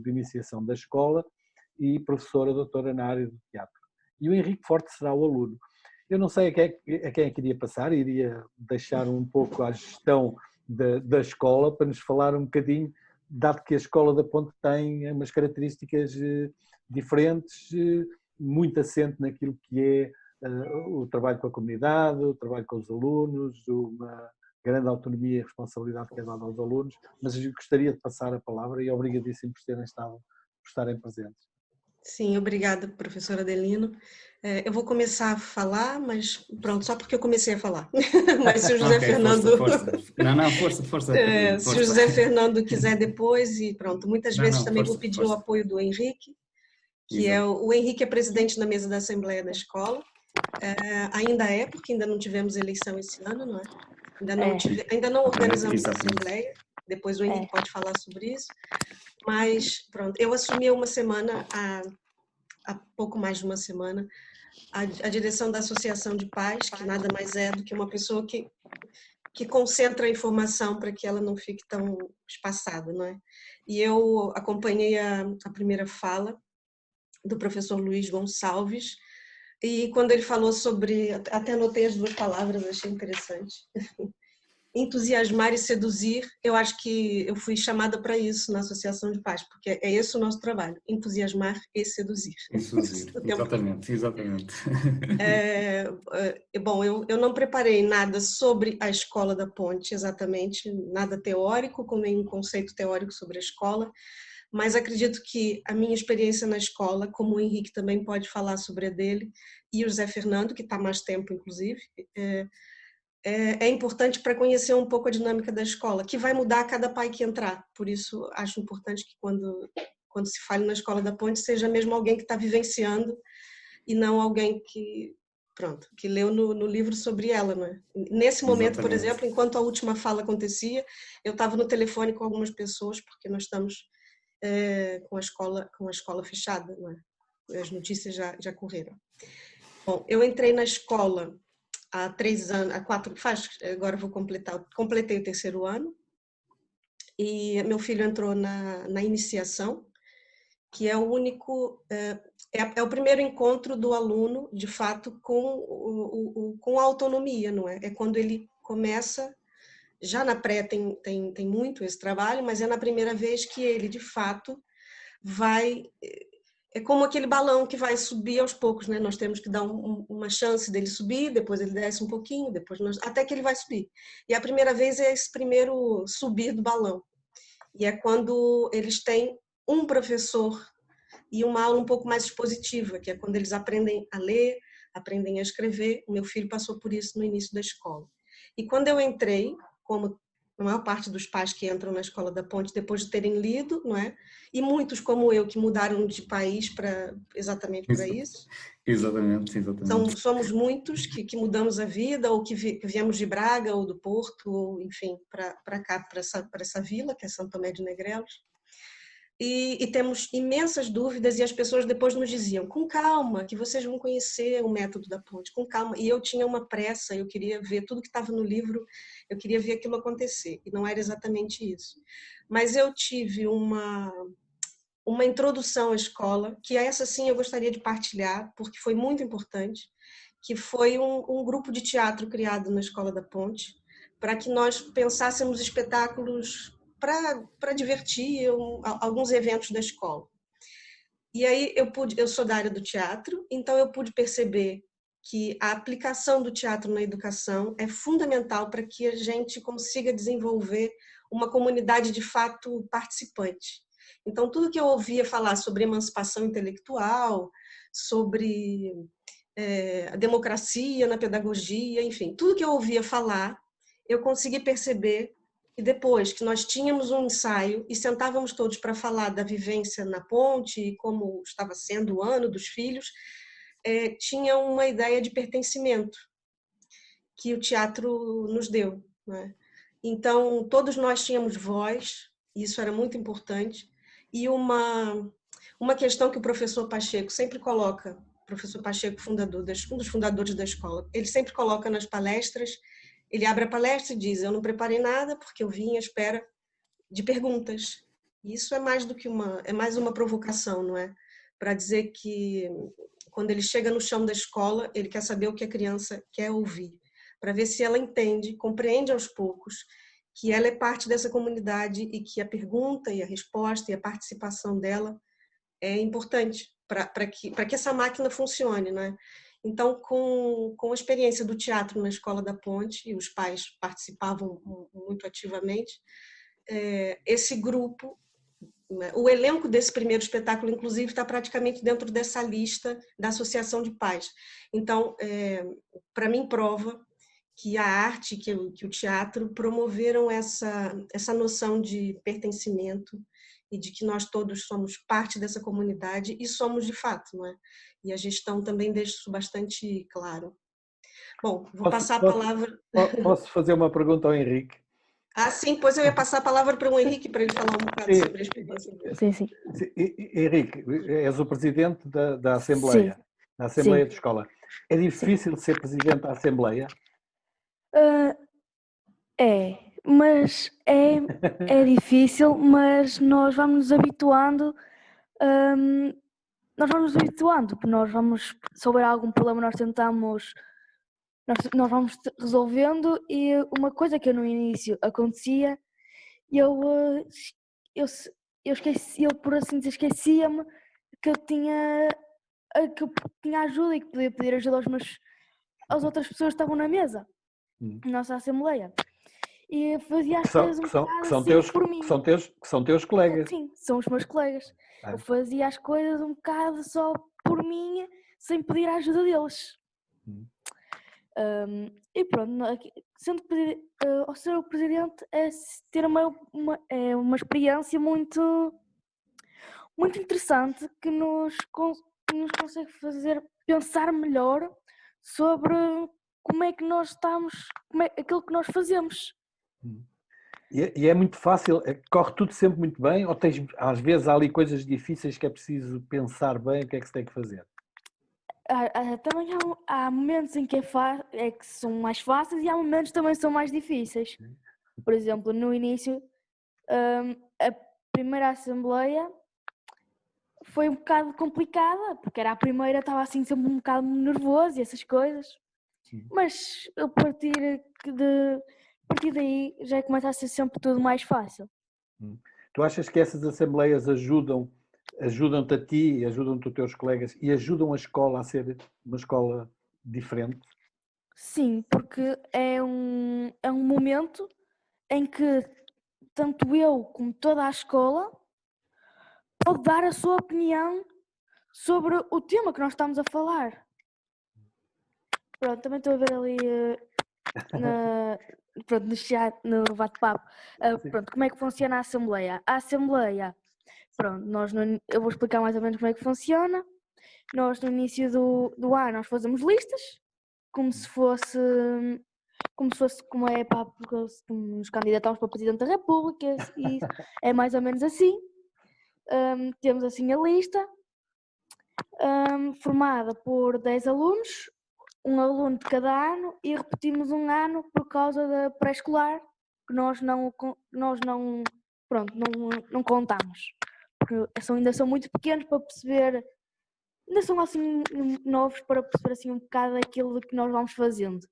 de iniciação da escola e professora doutora na área do teatro. E o Henrique Forte será o aluno. Eu não sei a quem é que iria passar, iria deixar um pouco à gestão da escola para nos falar um bocadinho, dado que a Escola da Ponte tem umas características diferentes, muito assente naquilo que é o trabalho com a comunidade, o trabalho com os alunos, uma grande autonomia e responsabilidade que é dada aos alunos, mas eu gostaria de passar a palavra e obrigadíssimo por estarem presentes. Sim, obrigada, professora Adelino. Eu vou começar a falar, mas pronto, só porque eu comecei a falar. Mas se o José Ok, Fernando... força. Não, força, Catarina, Se o força. José Fernando quiser depois, e pronto. Muitas vezes também vou pedir o força. apoio do Henrique, que Exato. o Henrique é presidente da mesa da Assembleia da escola. Ainda é, porque ainda não tivemos eleição esse ano, não é? Ainda não organizamos a Assembleia. Depois o Henrique pode falar sobre isso. Mas, pronto, eu assumi uma semana, há pouco mais de uma semana, a direção da Associação de Pais, que nada mais é do que uma pessoa que concentra a informação para que ela não fique tão espaçada, não é? E eu acompanhei a primeira fala do professor Luiz Gonçalves, e quando ele falou sobre, até anotei as duas palavras, achei interessante, entusiasmar e seduzir, eu acho que eu fui chamada para isso na Associação de Pais, porque é esse o nosso trabalho, entusiasmar e seduzir. Exatamente. Bom, eu não preparei nada sobre a Escola da Ponte, exatamente, nada teórico, com nenhum conceito teórico sobre a escola, mas acredito que a minha experiência na escola, como o Henrique também pode falar sobre a dele, e o José Fernando, que está há mais tempo, inclusive, é importante para conhecer um pouco a dinâmica da escola, que vai mudar a cada pai que entrar. Por isso, acho importante que quando se fale na Escola da Ponte, seja mesmo alguém que está vivenciando e não alguém que leu no livro sobre ela, né? Nesse momento, por exemplo, enquanto a última fala acontecia, eu estava no telefone com algumas pessoas, porque nós estamos com a escola fechada, né? As notícias já correram. Bom, eu entrei na escola há 3 anos, agora completei o 3º ano, e meu filho entrou na iniciação, que é o único, é o primeiro encontro do aluno, de fato, com a autonomia, não é? É quando ele começa, já na pré tem muito esse trabalho, mas é na primeira vez que ele, de fato, é como aquele balão que vai subir aos poucos, né? Nós temos que dar uma chance dele subir, depois ele desce um pouquinho, até que ele vai subir. E a primeira vez é esse primeiro subir do balão. E é quando eles têm um professor e uma aula um pouco mais expositiva, que é quando eles aprendem a ler, aprendem a escrever. O meu filho passou por isso no início da escola. E quando eu entrei, como a maior parte dos pais que entram na Escola da Ponte, depois de terem lido, não é? E muitos como eu, que mudaram de país exatamente para isso. Exatamente. Somos muitos que mudamos a vida, ou que viemos de Braga, ou do Porto, ou, enfim, para cá, para essa vila, que é São Tomé de Negrelos. E temos imensas dúvidas, e as pessoas depois nos diziam, com calma, que vocês vão conhecer o método da ponte, com calma. E eu tinha uma pressa, eu queria ver tudo que estava no livro, eu queria ver aquilo acontecer, e não era exatamente isso. Mas eu tive uma introdução à escola, que essa sim eu gostaria de partilhar, porque foi muito importante, que foi um grupo de teatro criado na Escola da Ponte, para que nós pensássemos espetáculos para divertir, alguns eventos da escola. E aí eu sou da área do teatro, então eu pude perceber que a aplicação do teatro na educação é fundamental para que a gente consiga desenvolver uma comunidade de fato participante. Então, tudo que eu ouvia falar sobre emancipação intelectual, sobre a democracia na pedagogia, enfim, tudo que eu ouvia falar, eu consegui perceber que depois que nós tínhamos um ensaio e sentávamos todos para falar da vivência na ponte e como estava sendo o ano dos filhos, tinha uma ideia de pertencimento que o teatro nos deu, né? Então, todos nós tínhamos voz, e isso era muito importante, e uma questão que o professor Pacheco sempre coloca, professor Pacheco, um dos fundadores da escola, ele sempre coloca nas palestras, ele abre a palestra e diz, eu não preparei nada porque eu vim à espera de perguntas. Isso é mais do que é mais uma provocação, não é? Para dizer que quando ele chega no chão da escola, ele quer saber o que a criança quer ouvir, para ver se ela entende, compreende aos poucos que ela é parte dessa comunidade e que a pergunta e a resposta e a participação dela é importante para que essa máquina funcione, né? Então, com a experiência do teatro na Escola da Ponte, e os pais participavam muito ativamente, esse grupo, né, o elenco desse primeiro espetáculo, inclusive, está praticamente dentro dessa lista da Associação de Pais. Então, para mim, prova que a arte, que o teatro promoveram essa noção de pertencimento e de que nós todos somos parte dessa comunidade e somos de fato, não é? E a gestão também deixa isso bastante claro. Bom, vou passar a palavra... Posso fazer uma pergunta ao Henrique? Ah, sim, pois eu ia passar a palavra para o Henrique para ele falar um bocado sobre a experiência dele. Sim. Henrique, és o presidente da Assembleia, Sim. da Assembleia de Escola. É difícil ser presidente da Assembleia? Mas é difícil, mas nós vamos nos habituando. Porque nós vamos, se houver algum problema, nós vamos resolvendo. E uma coisa que no início acontecia, eu por assim dizer, esquecia-me que eu tinha ajuda e que podia pedir ajuda às outras pessoas que estavam na mesa, na nossa Assembleia. E fazia as coisas um bocado assim por mim. Que são teus colegas. Sim, são os meus colegas. Eu fazia as coisas um bocado só por mim, sem pedir a ajuda deles. E pronto, ao ser o presidente é ter uma experiência muito, muito interessante que nos consegue fazer pensar melhor sobre como é que nós estamos, aquilo que nós fazemos. E é muito fácil, corre tudo sempre muito bem, ou às vezes há ali coisas difíceis que é preciso pensar bem o que é que se tem que fazer? Também há momentos em que que são mais fáceis e há momentos que também são mais difíceis. Por exemplo, no início, a primeira Assembleia foi um bocado complicada, porque era a primeira, estava assim sempre um bocado nervoso e essas coisas. Mas a partir daí já começa a ser sempre tudo mais fácil. Tu achas que essas assembleias ajudam-te a ti, ajudam-te os teus colegas e ajudam a escola a ser uma escola diferente? Sim, porque é um momento em que tanto eu como toda a escola pode dar a sua opinião sobre o tema que nós estamos a falar. Pronto, também estou a ver ali no chat, no bate-papo, como é que funciona a Assembleia. A Assembleia, pronto, eu vou explicar mais ou menos como é que funciona. Nós no início do ano nós fazemos listas, como nos candidatamos para Presidente da República, e é mais ou menos assim. Temos assim a lista, formada por 10 alunos, um aluno de cada ano, e repetimos um ano por causa da pré-escolar, que nós não contamos, porque ainda são muito pequenos para perceber, ainda são assim novos para perceber assim um bocado aquilo que nós vamos fazendo.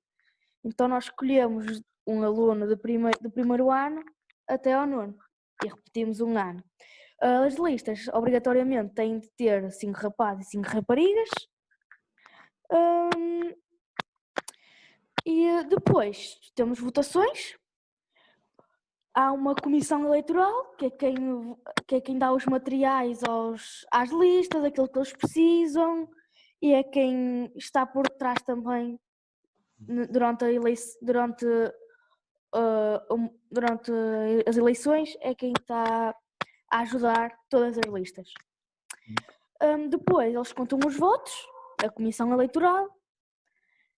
Então nós escolhemos um aluno do primeiro ano até ao nono e repetimos um ano. As listas obrigatoriamente têm de ter 5 rapazes e 5 raparigas. E depois temos votações. Há uma comissão eleitoral, que é quem dá os materiais às listas, aquilo que eles precisam, e é quem está por trás também durante as eleições, é quem está a ajudar todas as listas. Depois eles contam os votos, a comissão eleitoral,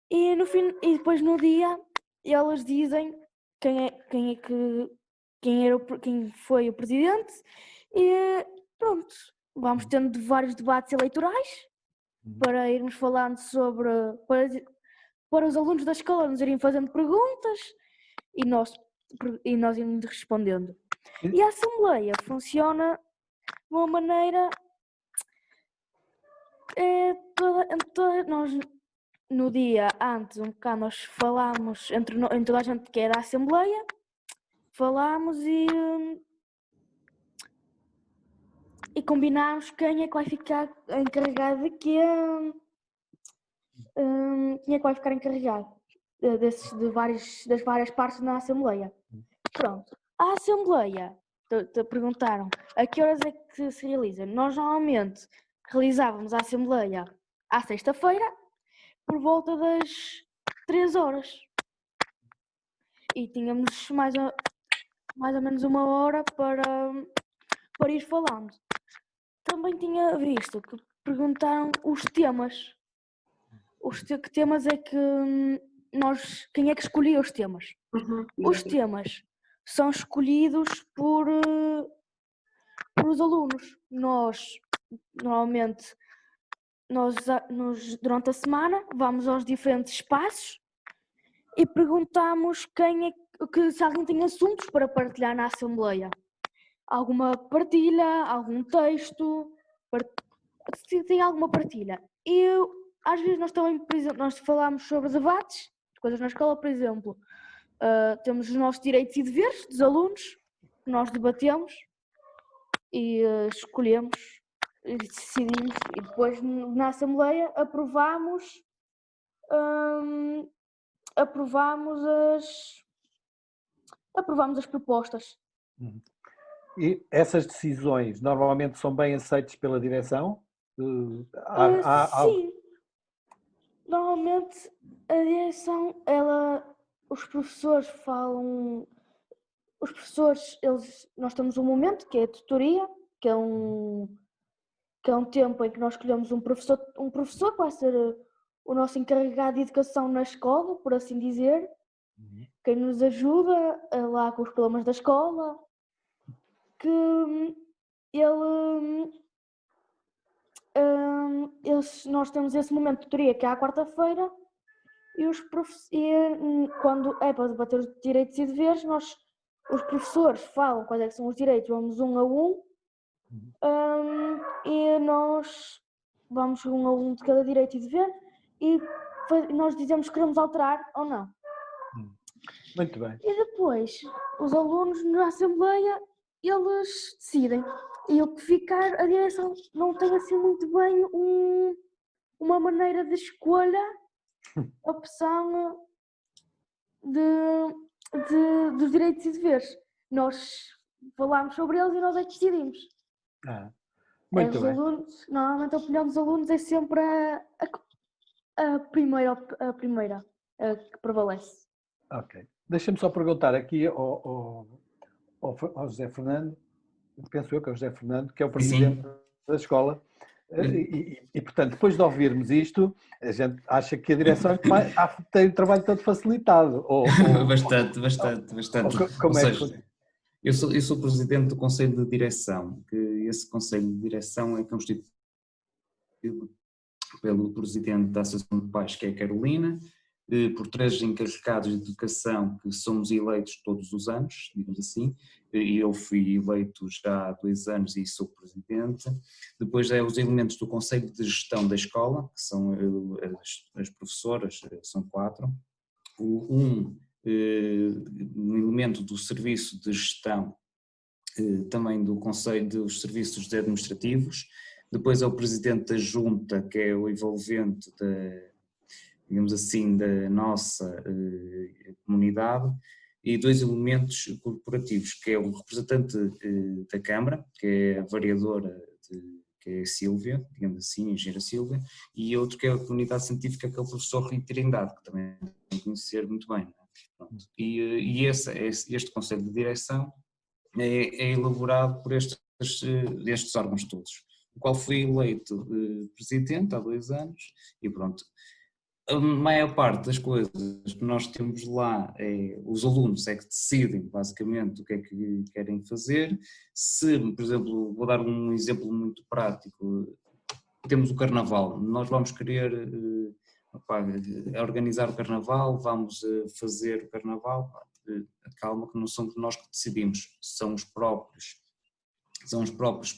e depois no dia eles dizem quem foi o presidente, e pronto, vamos tendo vários debates eleitorais para irmos falando para os alunos da escola nos irem fazendo perguntas e nós irmos respondendo. E a Assembleia funciona de uma maneira... nós, no dia antes, um bocado, nós falámos entre toda a gente que é da Assembleia, falámos e combinámos quem é que vai ficar encarregado de quê, quem é que vai ficar encarregado das várias partes na Assembleia. Pronto, a Assembleia, te perguntaram a que horas é que se realiza? Nós normalmente realizávamos a Assembleia à sexta-feira, por volta das 3 horas. E tínhamos mais ou menos 1 hora para ir falando. Também tinha visto que perguntaram os temas. Que temas é que quem é que escolhia os temas? Os temas são escolhidos por os alunos. Normalmente, durante a semana, vamos aos diferentes espaços e perguntamos se alguém tem assuntos para partilhar na Assembleia. Alguma partilha, algum texto, se tem alguma partilha. E às vezes nós também, por exemplo, nós falamos sobre debates, coisas na escola, por exemplo, temos os nossos direitos e deveres dos alunos, que nós debatemos e escolhemos e decidimos, e depois na Assembleia aprovamos as propostas. E essas decisões normalmente são bem aceitas pela direção? Sim. Normalmente a direção, os professores falam. Os professores, nós temos um momento que é a tutoria, que é um tempo em que nós escolhemos um professor que vai ser o nosso encarregado de educação na escola, por assim dizer, quem nos ajuda lá com os problemas da escola, que nós temos esse momento de tutoria que é à quarta-feira e quando é para debater os direitos e deveres, os professores falam quais é que são os direitos, vamos um a um, e nós vamos um a um de cada direito e dever e nós dizemos que queremos alterar ou não. Muito bem. E depois, os alunos na Assembleia, eles decidem. E o que ficar, a direção não tem assim muito bem uma maneira de escolha, opção dos direitos e deveres. Nós falámos sobre eles e nós é que decidimos. Muito bem. Normalmente a opinião dos alunos é sempre a primeira que prevalece. Ok. Deixa-me só perguntar aqui ao José Fernando, penso eu que é o José Fernando, que é o presidente da escola, e portanto, depois de ouvirmos isto, a gente acha que a direção tem um trabalho todo facilitado. Bastante. Como é que... Eu sou presidente do Conselho de Direção, que esse Conselho de Direção é constituído pelo presidente da Associação de Pais, que é a Carolina, por 3 encarregados de educação que somos eleitos todos os anos, digamos assim, e eu fui eleito já há 2 anos e sou presidente. Depois os elementos do Conselho de Gestão da escola, que são as professoras, são 4. Um elemento do Serviço de Gestão, também do Conselho dos Serviços Administrativos. Depois é o presidente da Junta, que é o envolvente digamos assim, da nossa comunidade, e 2 elementos corporativos, que é o representante da Câmara, que é a vereadora, que é a Sílvia, digamos assim, a engenheira Sílvia, e outro que é a comunidade científica, que é o professor Rui Trindade, que também tem que conhecer muito bem. Pronto. E este Conselho de Direção é elaborado por estes órgãos todos, o qual fui eleito presidente há 2 anos, e pronto. A maior parte das coisas que nós temos lá, os alunos é que decidem basicamente o que é que querem fazer. Se, por exemplo, vou dar um exemplo muito prático, temos o Carnaval, nós vamos querer organizar o Carnaval, vamos fazer o Carnaval, calma, que não somos nós que decidimos, são os próprios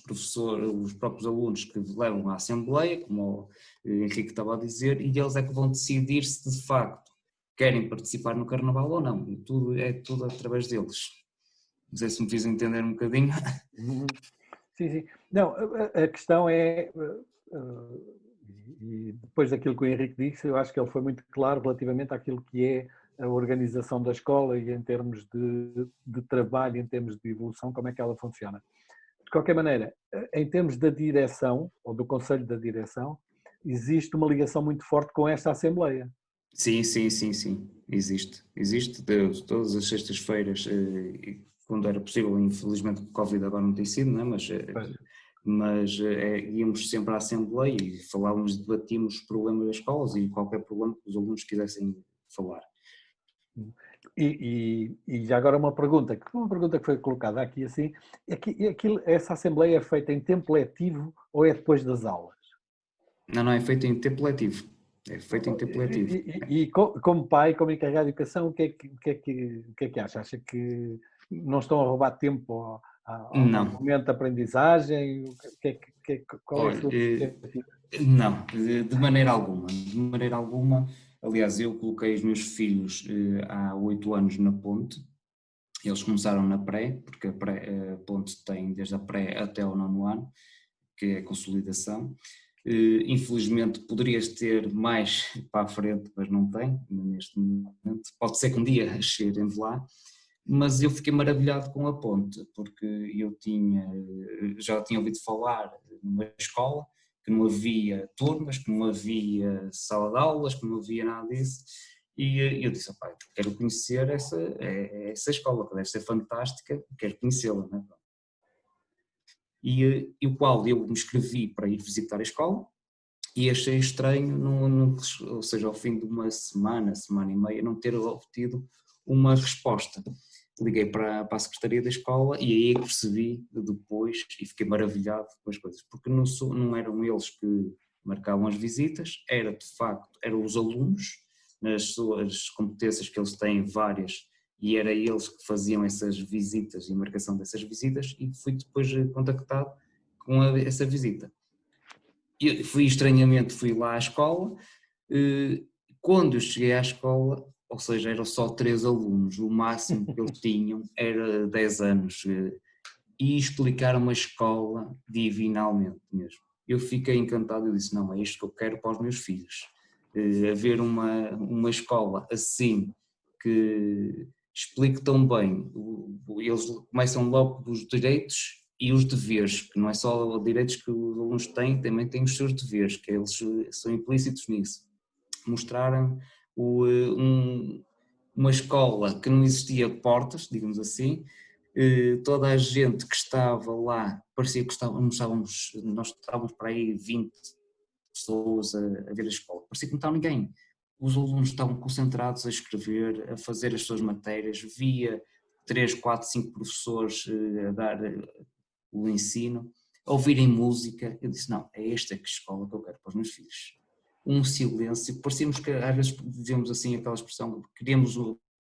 professores, os próprios alunos que levam à Assembleia, como o Henrique estava a dizer, e eles é que vão decidir se de facto querem participar no Carnaval ou não, e é tudo através deles. Não sei se me fiz entender um bocadinho. Sim, sim. Não, a questão é, e depois daquilo que o Henrique disse, eu acho que ele foi muito claro relativamente àquilo que é a organização da escola e em termos de trabalho, em termos de evolução, como é que ela funciona. De qualquer maneira, em termos da direção, ou do Conselho da Direção, existe uma ligação muito forte com esta Assembleia. Sim, existe. Existe todas as sextas-feiras, quando era possível, infelizmente o Covid agora não tem sido, não é? Mas íamos sempre à Assembleia e falávamos, debatíamos os problemas das escolas e qualquer problema que os alunos quisessem falar. E já agora uma pergunta que foi colocada aqui assim, essa Assembleia é feita em tempo letivo ou é depois das aulas? Não, é feito em tempo letivo. É feito em tempo letivo. E como pai, como encarregado de educação, o que é que acha? Acha que não estão a roubar tempo ao momento de aprendizagem? Qual é a sua perspectiva? Não, de maneira alguma. Aliás, eu coloquei os meus filhos há 8 anos na Ponte. Eles começaram na pré, porque a Ponte tem desde a pré até ao 9º ano, que é a consolidação. Infelizmente poderias ter mais para a frente, mas não tem neste momento. Pode ser que um dia cheguem de lá, mas eu fiquei maravilhado com a Ponte, porque eu já tinha ouvido falar numa escola que não havia turmas, que não havia sala de aulas, que não havia nada disso, e eu disse, pai, quero conhecer essa escola, que deve ser fantástica, quero conhecê-la, não é? E o qual eu me inscrevi para ir visitar a escola e achei estranho, ou seja, ao fim de uma semana e meia, não ter obtido uma resposta. Liguei para a secretaria da escola e aí é que percebi depois e fiquei maravilhado com as coisas, porque não eram eles que marcavam as visitas, eram os alunos, nas suas competências que eles têm várias, e era eles que faziam essas visitas e marcação dessas visitas, e fui depois contactado com essa visita. Eu fui lá à escola, quando eu cheguei à escola, ou seja, eram só 3 alunos, o máximo que eles tinham era 10 anos, e explicaram a escola divinalmente mesmo. Eu fiquei encantado, eu disse, não, é isto que eu quero para os meus filhos, haver uma escola assim, que explique tão bem, eles começam logo dos direitos e os deveres, que não é só os direitos que os alunos têm, também têm os seus deveres, que eles são implícitos nisso. Mostraram uma escola que não existia portas, digamos assim, toda a gente que estava lá, parecia que nós estávamos para aí 20 pessoas a ver a escola, parecia que não estava ninguém. Os alunos estavam concentrados a escrever, a fazer as suas matérias, via 3, 4, 5 professores a dar o ensino, a ouvirem música. Eu disse, não, é esta escola que eu quero para os meus filhos. Um silêncio, parecíamos que às vezes dizíamos assim aquela expressão,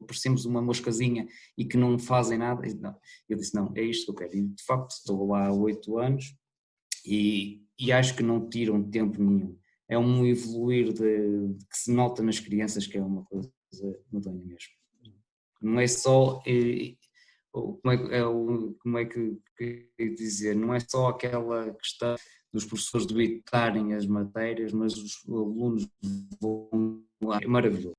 parecíamos uma moscazinha e que não fazem nada. Não, eu disse, não, é isto que eu quero. E de facto estou lá há 8 anos e acho que não tiram tempo nenhum. É um evoluir que se nota nas crianças, que é uma coisa medonha mesmo. Não é só, como é que dizer, não é só aquela questão dos professores debitarem as matérias, mas os alunos vão lá, é maravilhoso.